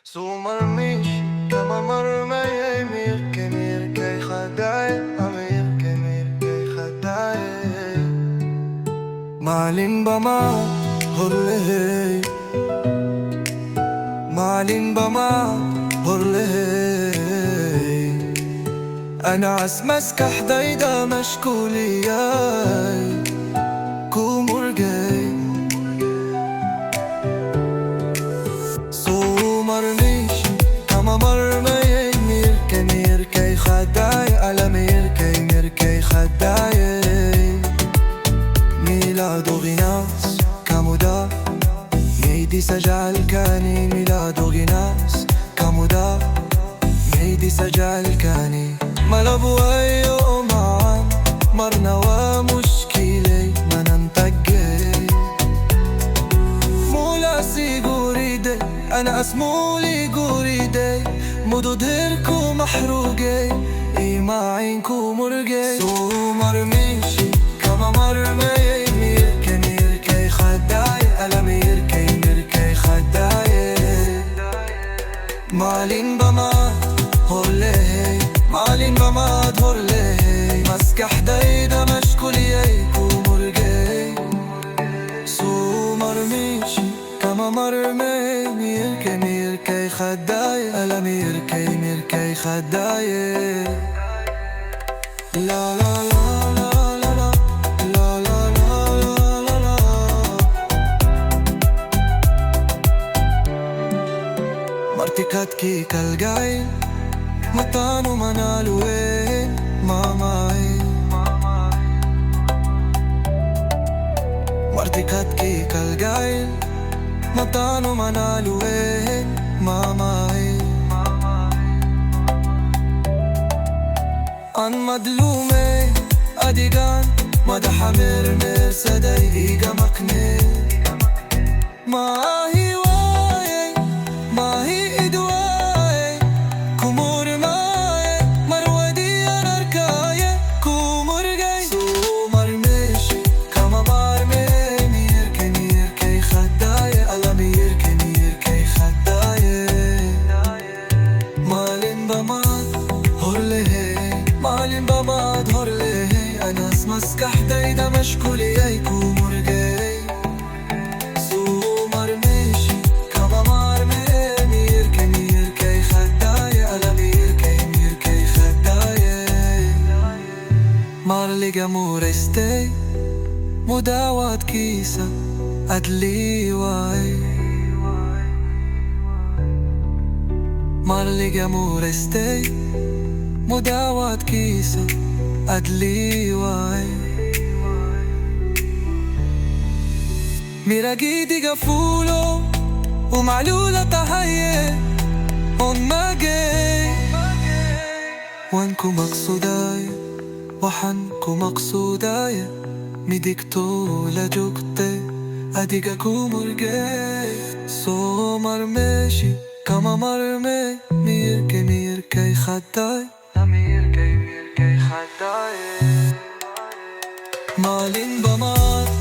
Sumarmış kamamarmaya mirke mirke khadaye amirke mirke khadaye Malin bama horle Malin bama horle أنا عسمسك حديدة مشكولياي كومرجاي Sumarmış kamamarmaya mirke mirke khadaye ala mirke mirke khadaye ميلاد غناس كمدا ميدي سجع الكاني ميلاد غناس كمدا ميدي سجع الكاني ملبو أيو معان مرنا ومشكلي ما ننتقي مولا سيقوري دي أنا أسمولي قوري دي مدود هيركو محروقي إي ما عينكو مرقي سومرميشي كما مرمي ميركي ميركي خداي ألا ميركي ميركي خداي مالين بما هولي مالين بما هولي مسك حديدة مشكولي كومرجي سومرميشي كما مرمي ميركي ميركي خداي ألا ميركي ميركي خداي لا لا لا مرتكاتكي كالجاي مطانو منالوين ماماي مرتكاتكي كالجاي مطانو منالوين ماماي أن مدلومي أديغان مدح مرمر سداي إيجا مكني ما هي واي ما هي إدواي كمور ماي مرودي أناركاي كمور جاي سومر مشي كما مارمي ميركي ميركي خداي ألا ميركي ميركي خداي مالين بماد هورلي مالين بماد هورلي أنا اسمسك حديدة مشكولي أي كمور جاي سومر مشي كما مارمي ميركي ميركي خداي ألا ميركي ميركي خداي مارلي جمور استي مداوات كيسة أدلي واي مارلي جمور استي مداوات كيسة أدلي واي ميراجيدي قفولو ومعلولة تهيئ هما جاي وانكو مقصوداي وحنكو مقصوداي ميديكتو لجوكتي أديكاكو مرجاي سومر ماشي كما مرمي ميركي ميركي خداي ميركي ميركي خداي مالين بمات